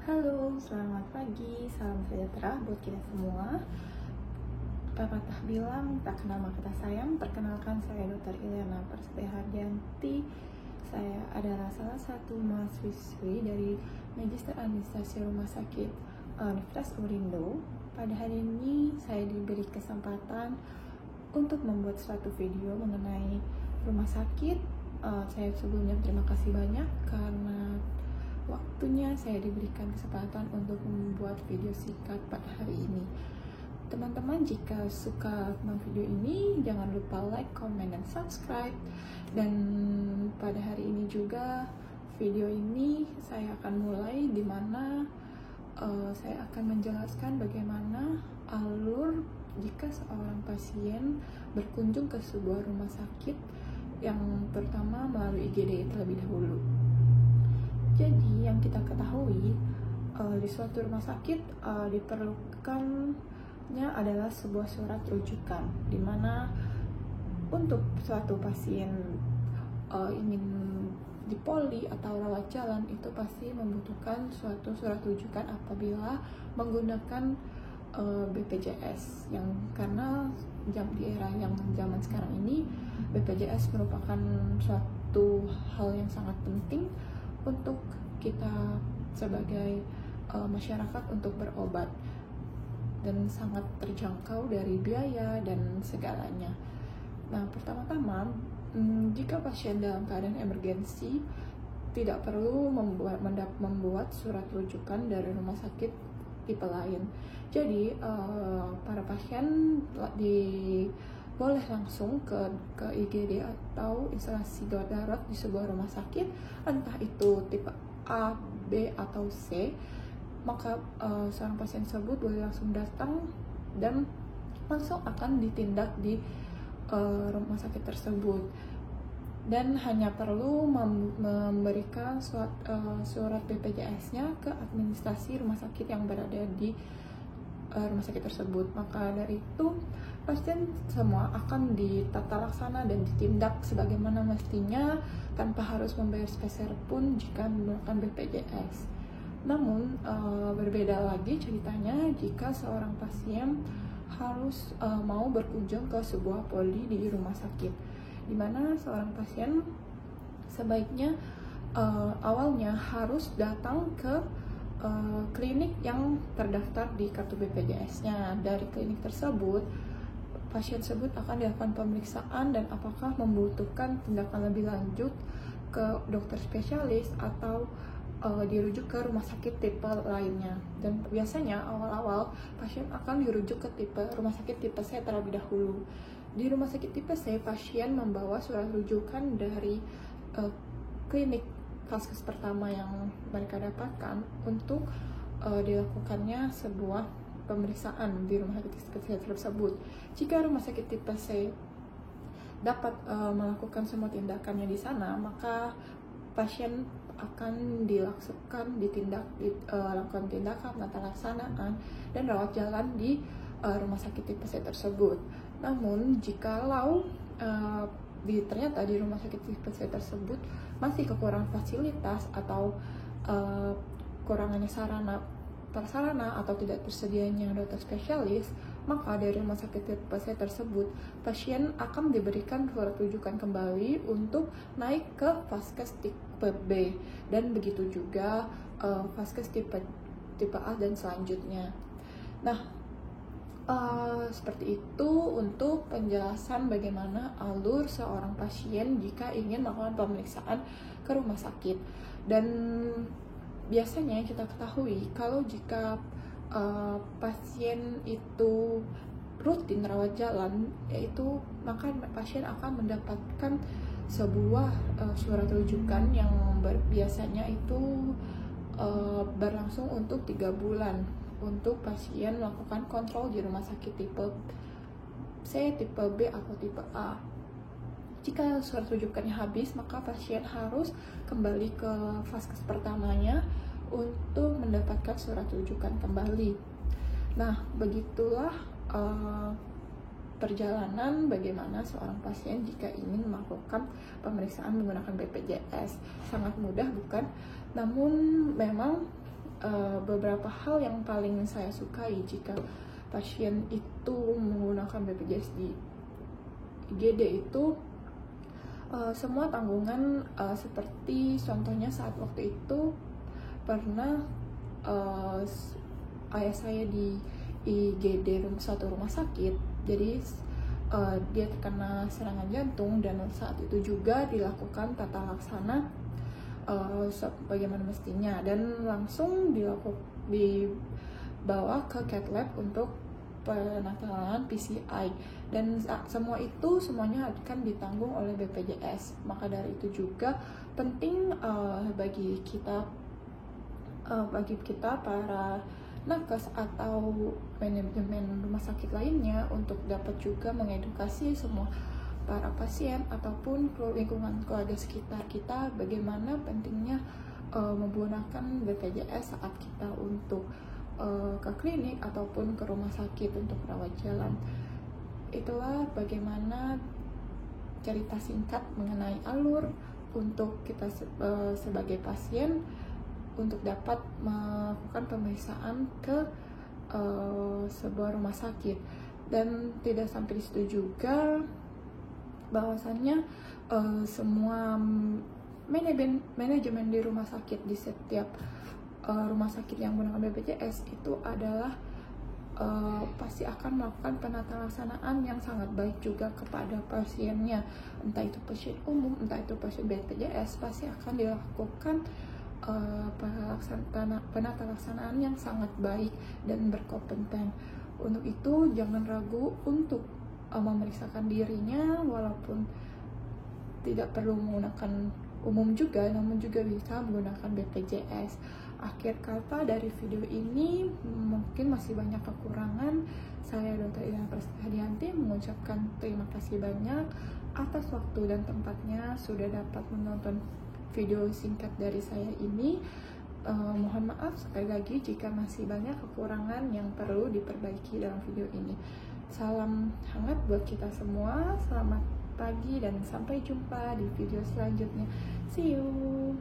Halo, selamat pagi, salam sejahtera buat kita semua. Pepatah bilang, tak kenal maka tak sayang. Perkenalkan, saya Dr. Ilyana Persebaya Hardianti. Saya adalah salah satu mahasiswi dari Magister Administrasi Rumah Sakit Universitas Urindo. Pada hari ini, saya diberi kesempatan untuk membuat suatu video mengenai rumah sakit. Saya sebelumnya terima kasih banyak karena waktunya saya diberikan kesempatan untuk membuat video singkat pada hari ini. Teman-teman, jika suka dengan video ini, jangan lupa like, comment, dan subscribe. Dan pada hari ini juga, video ini saya akan mulai di mana saya akan menjelaskan bagaimana alur jika seorang pasien berkunjung ke sebuah rumah sakit, yang pertama melalui IGD terlebih dahulu. Jadi yang kita ketahui di suatu rumah sakit diperlukannya adalah sebuah surat rujukan, di mana untuk suatu pasien ingin dipoli atau rawat jalan itu pasti membutuhkan suatu surat rujukan apabila menggunakan BPJS, yang karena di era yang zaman sekarang ini BPJS merupakan suatu hal yang sangat penting untuk kita sebagai masyarakat untuk berobat, dan sangat terjangkau dari biaya dan segalanya. Nah, pertama-tama, jika pasien dalam keadaan emergensi, tidak perlu membuat surat rujukan dari rumah sakit tipe lain. Jadi para pasien boleh langsung ke IGD atau instalasi gawat darurat di sebuah rumah sakit, entah itu tipe A, B, atau C. Maka seorang pasien tersebut boleh langsung datang dan langsung akan ditindak di rumah sakit tersebut, dan hanya perlu memberikan surat BPJS-nya ke administrasi rumah sakit yang berada di rumah sakit tersebut. Maka dari itu, pasien semua akan ditata laksana dan ditindak sebagaimana mestinya tanpa harus membayar sepeser pun jika menggunakan BPJS. Namun berbeda lagi ceritanya jika seorang pasien harus mau berkunjung ke sebuah poli di rumah sakit, di mana seorang pasien sebaiknya awalnya harus datang ke klinik yang terdaftar di kartu BPJS-nya. Dari klinik tersebut, pasien tersebut akan dilakukan pemeriksaan dan apakah membutuhkan tindakan lebih lanjut ke dokter spesialis atau dirujuk ke rumah sakit tipe lainnya. Dan biasanya awal-awal pasien akan dirujuk ke rumah sakit tipe C terlebih dahulu. Di rumah sakit tipe C, pasien membawa surat rujukan dari klinik vaskes pertama yang mereka dapatkan untuk dilakukannya sebuah pemeriksaan di rumah sakit tersebut. Jika rumah sakit tipe C dapat melakukan semua tindakannya di sana, maka pasien akan dilakukan tindakan penata laksanaan dan rawat jalan di rumah sakit tipe C tersebut. Namun jikalau ternyata di rumah sakit tipe C tersebut masih kekurangan fasilitas atau kurangannya prasarana atau tidak tersedianya dokter spesialis, maka dari rumah sakit tipe C tersebut pasien akan diberikan surat rujukan kembali untuk naik ke vaskes tipe B, dan begitu juga vaskes tipe A dan selanjutnya. Nah, seperti itu untuk penjelasan bagaimana alur seorang pasien jika ingin melakukan pemeriksaan ke rumah sakit. Dan biasanya kita ketahui kalau jika pasien itu rutin rawat jalan, maka pasien akan mendapatkan sebuah surat rujukan yang biasanya itu berlangsung untuk 3 bulan untuk pasien melakukan kontrol di rumah sakit tipe C, tipe B, atau tipe A. Jika surat rujukannya habis, maka pasien harus kembali ke vaskes pertamanya untuk mendapatkan surat rujukan kembali. Nah, begitulah perjalanan bagaimana seorang pasien jika ingin melakukan pemeriksaan menggunakan BPJS. Sangat mudah, bukan? Namun memang beberapa hal yang paling saya sukai jika pasien itu menggunakan BPJS di IGD itu semua tanggungan, seperti contohnya saat waktu itu pernah ayah saya di IGD suatu rumah sakit, jadi dia terkena serangan jantung, dan saat itu juga dilakukan tata laksana bagaimana mestinya, dan langsung dibawa ke cath lab untuk penatalan PCI, dan semuanya akan ditanggung oleh BPJS. Maka dari itu juga penting bagi kita para nakes atau manajemen rumah sakit lainnya untuk dapat juga mengedukasi semua para pasien ataupun lingkungan keluarga sekitar kita bagaimana pentingnya menggunakan BPJS saat kita untuk ke klinik ataupun ke rumah sakit untuk rawat jalan. Itulah bagaimana cerita singkat mengenai alur untuk kita sebagai pasien untuk dapat melakukan pemeriksaan ke sebuah rumah sakit. Dan tidak sampai di situ juga, bahwasannya semua manajemen di rumah sakit, di setiap rumah sakit yang menggunakan BPJS itu adalah pasti akan melakukan penata laksanaan yang sangat baik juga kepada pasiennya, entah itu pasien umum, entah itu pasien BPJS, pasti akan dilakukan penata laksanaan yang sangat baik dan berkompeten. Untuk itu jangan ragu untuk memeriksakan dirinya, walaupun tidak perlu menggunakan umum juga, namun juga bisa menggunakan BPJS. Akhir kata dari video ini, mungkin masih banyak kekurangan. Saya Dr. Ina Prasetyadianti mengucapkan terima kasih banyak atas waktu dan tempatnya sudah dapat menonton video singkat dari saya ini. Mohon maaf sekali lagi jika masih banyak kekurangan yang perlu diperbaiki dalam video ini. Salam hangat buat kita semua, selamat pagi dan sampai jumpa di video selanjutnya. See you.